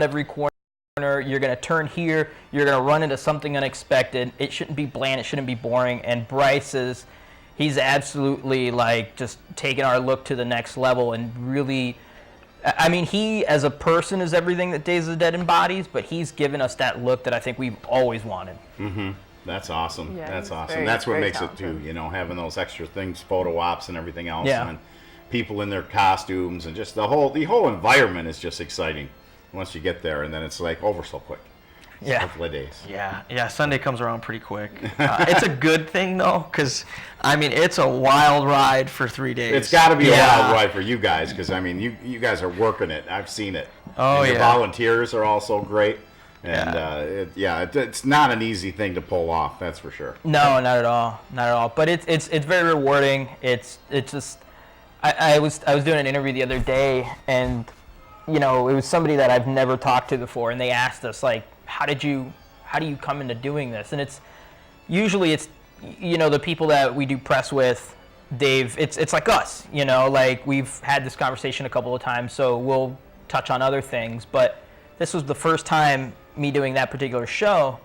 every corner. You're going to turn here. You're going to run into something unexpected. It shouldn't be bland. It shouldn't be boring. And Bryce he's absolutely like just taking our look to the next level and really, I mean, he as a person is everything that Days of the Dead embodies, but he's given us that look that I think we've always wanted. Mm-hmm. That's awesome. Yeah, That's awesome. very, That's what very makes talented. it too, having those extra things, photo ops and everything else. Yeah. And people in their costumes and just the whole environment is just exciting once you get there, and then it's like over so quick. Yeah. A couple of days. Yeah, Sunday comes around pretty quick. It's a good thing, though, because, I mean, it's a wild ride for 3 days. It's got to be a wild ride for you guys, because, I mean, you guys are working it. I've seen it. Oh, and yeah. The volunteers are also great. And, Yeah. it's not an easy thing to pull off, that's for sure. No, not at all. Not at all. But it's very rewarding. It's just, I was doing an interview the other day, and, it was somebody that I've never talked to before, and they asked us, like, how do you come into doing this? And it's usually the people that we do press with, it's like us, like we've had this conversation a couple of times, so we'll touch on other things, but this was the first time me doing that particular show,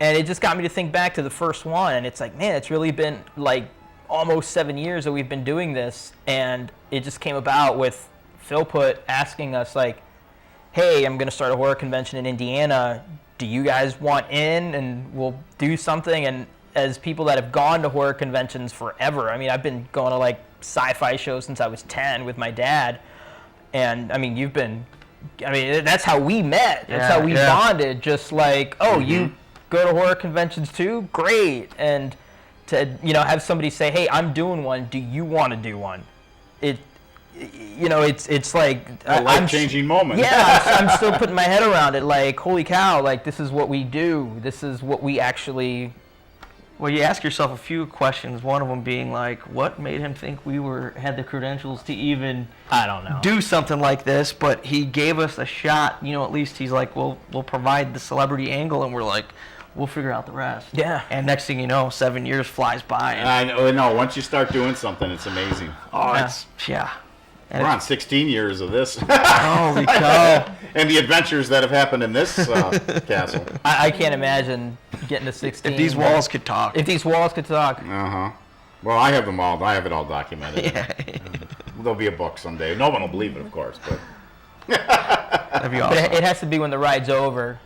and it just got me to think back to the first one, and it's like, man, it's really been like almost 7 years that we've been doing this, and it just came about with Phil asking us, like, hey, I'm going to start a horror convention in Indiana. Do you guys want in? And we'll do something. And as people that have gone to horror conventions forever, I mean, I've been going to like sci-fi shows since I was 10 with my dad. And I mean, that's how we met. That's how we bonded. Just like, you go to horror conventions too? Great. And to, have somebody say, hey, I'm doing one. Do you want to do one? It's like A life-changing moment. Yeah, I'm still putting my head around it. Like, holy cow! Like, this is what we do. This is what we actually. Well, you ask yourself a few questions. One of them being like, what made him think we had the credentials to even I don't know. do something like this? But he gave us a shot. At least he's like, we'll provide the celebrity angle, and we're like, we'll figure out the rest. Yeah. And next thing you know, 7 years flies by. I know. Once you start doing something, it's amazing. And We're on 16 years of this. Holy cow. And the adventures that have happened in this castle. I can't imagine getting to 16. If these walls could talk. If these walls could talk. Uh-huh. Well, I have them all. I have it all documented. There'll be a book someday. No one will believe it, of course, but That'd be But awesome. it has to be when the ride's over.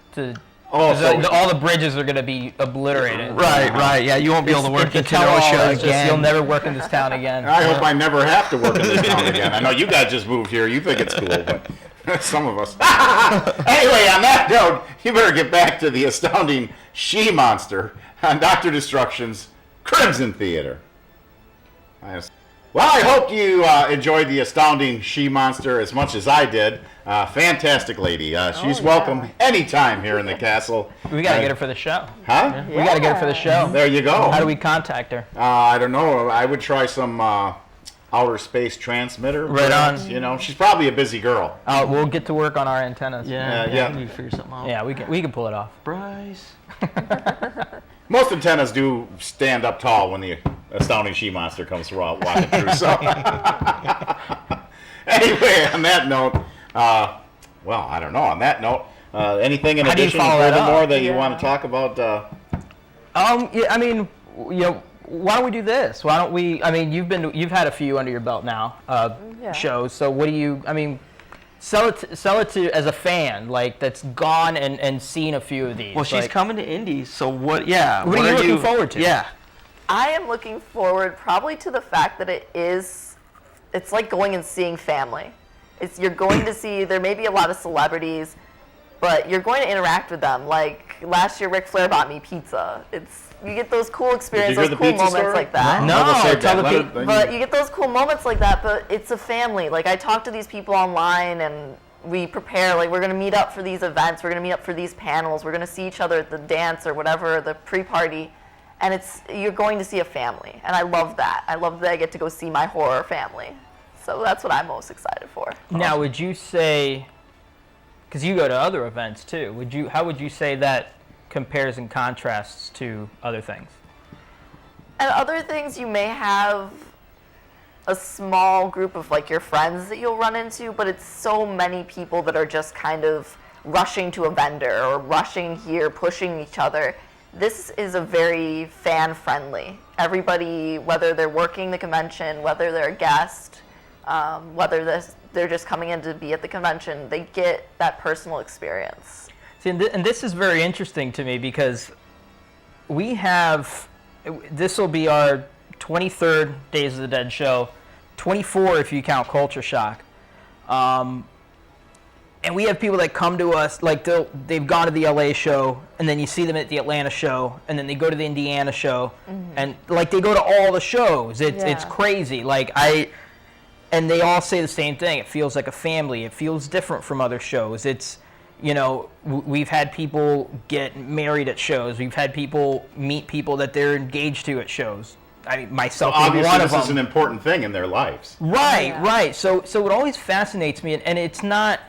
Oh, so- all the bridges are going to be obliterated. Right. Yeah, you won't be able to work The in tell-all Kenosha is just, again. you'll never work in this town again. I hope I never have to work in this town again. I know you guys just moved here. You think it's cool, but some of us. Anyway, on that note, you better get back to the astounding she-monster on Dr. Destruction's Crimson Theater. Well, I hope you enjoyed the astounding she-monster as much as I did. Fantastic lady. She's welcome anytime here in the castle. We got to get her for the show. Huh? We got to get her for the show. There you go. How do we contact her? I don't know. I would try some outer space transmitter. Right on. perhaps. She's probably a busy girl. We'll get to work on our antennas. Yeah. We need to figure something out. Yeah, we can pull it off. Bryce. Most antennas do stand up tall when the astounding she-monster comes walking through. So, anyway, on that note, I don't know. On that note, anything in How do you addition, follow that furthermore, up? that you want to talk about? Yeah, I mean, why don't we do this? Why don't we? I mean, you've had a few under your belt now, shows. So what do you? I mean, sell it to as a fan, like that's gone and seen a few of these. Well, she's like, coming to Indy, so what? Yeah. What are you looking forward to? Yeah. I am looking forward probably to the fact that it's like going and seeing family. You're going to see, there may be a lot of celebrities, but you're going to interact with them. Like last year, Ric Flair bought me pizza. You get those cool experiences, hear those the cool pizza moments story? like that. No, I will save tell that. the Let it- But you get those cool moments like that, but it's a family. Like I talk to these people online and we prepare, like we're going to meet up for these events, we're going to meet up for these panels, we're going to see each other at the dance or whatever, the pre-party, and you're going to see a family, and I love that. I love that I get to go see my horror family. So that's what I'm most excited for. Now, would you say, because you go to other events too, how would you say that compares and contrasts to other things? And other things, you may have a small group of like your friends that you'll run into, but it's so many people that are just kind of rushing to a vendor or rushing here, pushing each other. This is a very fan-friendly. Everybody, whether they're working the convention, whether they're a guest, whether they're just coming in to be at the convention, they get that personal experience. See, and this is very interesting to me because this will be our 23rd Days of the Dead show, 24 if you count Culture Shock. And we have people that come to us, like they've gone to the LA show, and then you see them at the Atlanta show, and then they go to the Indiana show, and like they go to all the shows. It's crazy. And they all say the same thing. It feels like a family. It feels different from other shows. It's, we've had people get married at shows. We've had people meet people that they're engaged to at shows. I mean, myself being Obviously, one of them. this is an important thing in their lives. Right. So it always fascinates me, and it's not.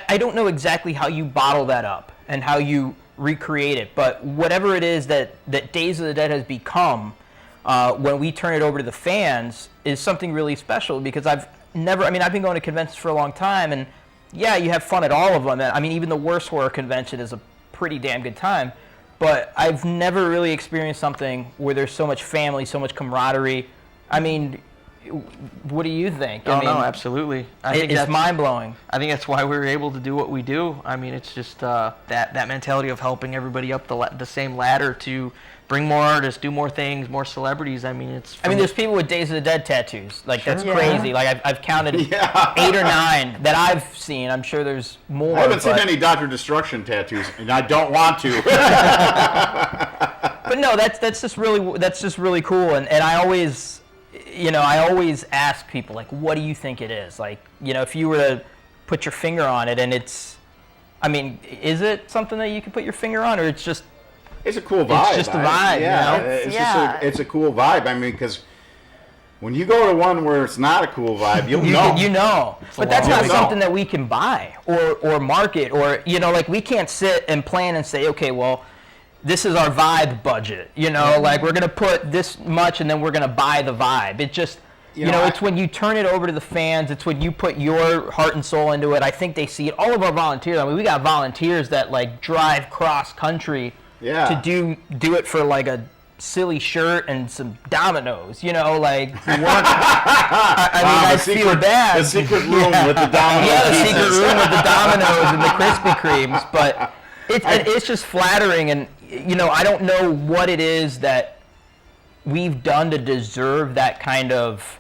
I don't know exactly how you bottle that up and how you recreate it, but whatever it is that Days of the Dead has become, when we turn it over to the fans, is something really special because I've been going to conventions for a long time, and yeah, you have fun at all of them. I mean, even the worst horror convention is a pretty damn good time, but I've never really experienced something where there's so much family, so much camaraderie. I mean, what do you think? No, absolutely. I think it's mind-blowing. I think that's why we were able to do what we do. I mean, it's just that mentality of helping everybody up the same ladder to bring more artists, do more things, more celebrities. I mean, there's people with Days of the Dead tattoos. Like, Sure. that's crazy. Like, I've counted 8 or 9 that I've seen. I'm sure there's more. I haven't seen any Dr. Destruction tattoos, and I don't want to. But no, that's just really cool. And I always ask people, like, what do you think it is? Like, if you were to put your finger on it, and is it something that you can put your finger on, or it's just... It's a cool vibe. It's just a vibe, It's a cool vibe. I mean, because when you go to one where it's not a cool vibe, you'll know. You know. But that's not something that we can buy or market, or, like, we can't sit and plan and say, okay, well, this is our vibe budget, like we're going to put this much and then we're going to buy the vibe. It just, it's when you turn it over to the fans, it's when you put your heart and soul into it. I think they see it. All of our volunteers, I mean, we got volunteers that like drive cross country to do it for like a silly shirt and some Dominoes, like work. I feel bad. The secret room with the Dominoes. Yeah, the secret room with the Dominoes and the Krispy Kremes, but it's just flattering, and I don't know what it is that we've done to deserve that kind of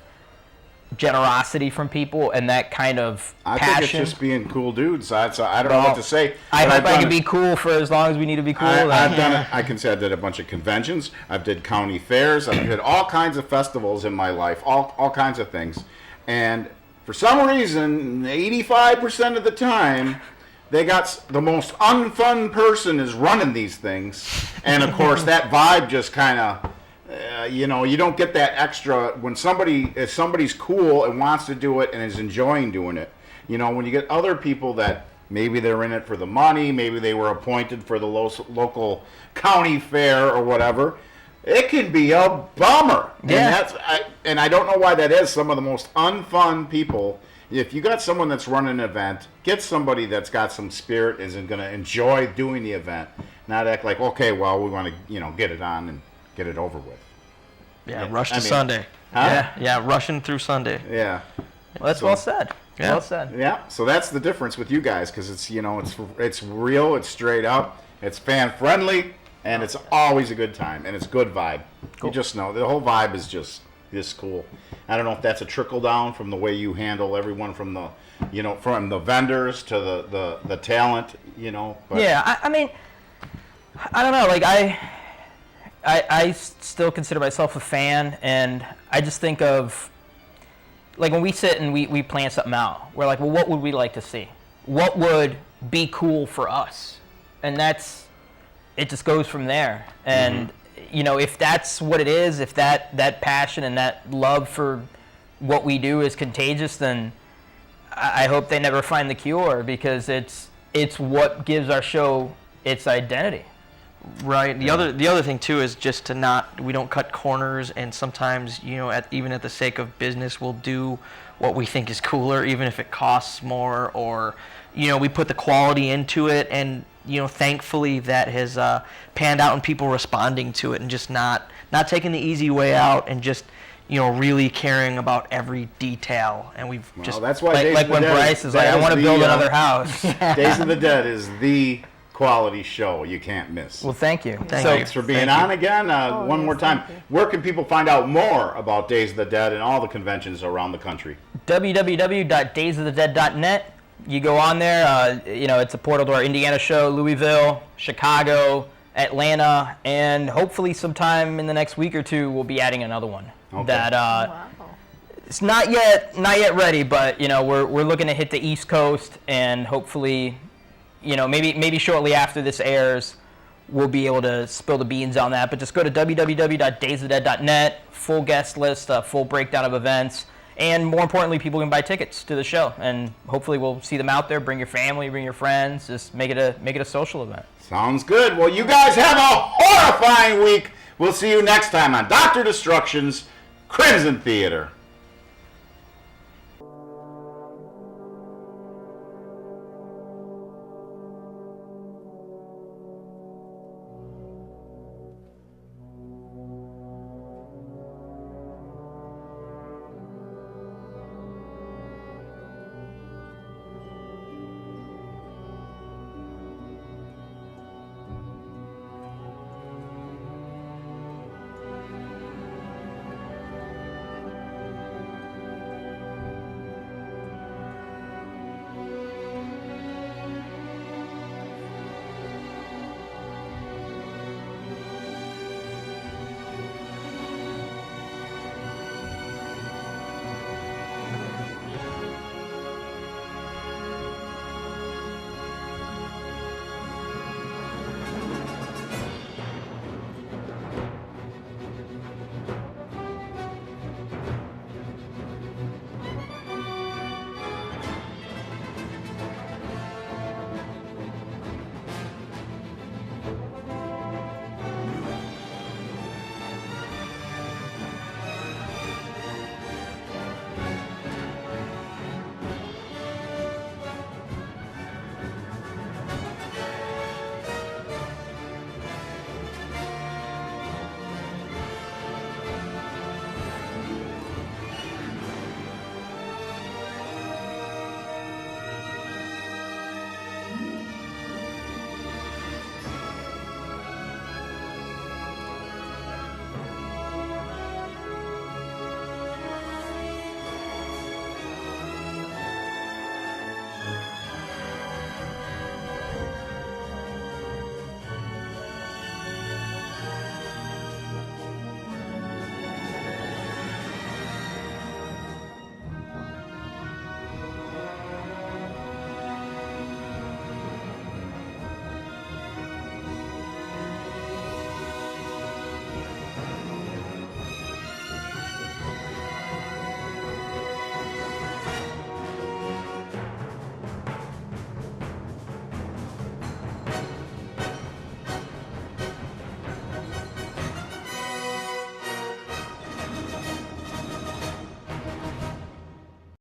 generosity from people and that kind of passion. I think it's just being cool dudes. I don't know what to say. I hope I can be cool for as long as we need to be cool. I've done it. I can say I did a bunch of conventions. I've did county fairs. I've did all kinds of festivals in my life, all kinds of things. And for some reason, 85% of the time, they got the most unfun person is running these things. And of course, that vibe just kind of, you don't get that extra when if somebody's cool and wants to do it and is enjoying doing it. When you get other people that maybe they're in it for the money, maybe they were appointed for the local county fair or whatever, it can be a bummer. Yeah. And I don't know why that is. Some of the most unfun people. If you got someone that's running an event, get somebody that's got some spirit, is going to enjoy doing the event, not act like, okay, well, we want to, get it on and get it over with. Yeah, rush to Sunday. Huh? Yeah, rushing through Sunday. Yeah. Well, that's well said. Yeah. Well said. Yeah, so that's the difference with you guys, because it's, it's real, it's straight up, it's fan-friendly, and it's always a good time, and it's good vibe. Cool. You just know, the whole vibe is just this cool. I don't know if that's a trickle down from the way you handle everyone from the, from the vendors to the talent, But. Yeah, I mean, I don't know. Like I still consider myself a fan, and I just think of, like, when we sit and we plan something out, we're like, well, what would we like to see? What would be cool for us? And it just goes from there. And if that's what it is, if that passion and that love for what we do is contagious, then I hope they never find the cure, because it's what gives our show its identity. Right. The other thing too is just to we don't cut corners, and sometimes, you know, even at the sake of business, we'll do what we think is cooler, even if it costs more, or, you know, we put the quality into it, and, you know, thankfully that has panned out, and people responding to it, and just not taking the easy way out, and just, you know, really caring about every detail. And we've just that's why like when Bryce is like, I want to build another house. Days of the Dead is the quality show you can't miss. Well, thank you. Thanks for being on again. One more time, where can people find out more about Days of the Dead and all the conventions around the country? www.daysofthedead.net. You go on there. You know, it's a portal to our Indiana show, Louisville, Chicago, Atlanta, and hopefully sometime in the next week or two we'll be adding another one. Okay. That it's not yet ready, but, you know, we're looking to hit the East Coast, and hopefully, you know, maybe shortly after this airs, we'll be able to spill the beans on that. But just go to www.daysofthedead.net, full guest list, full breakdown of events, and more importantly, people can buy tickets to the show, and hopefully we'll see them out there. Bring your family, bring your friends, just make it a social event. Sounds good. Well, you guys have a horrifying week. We'll see you next time on Dr. Destruction's Crimson Theater.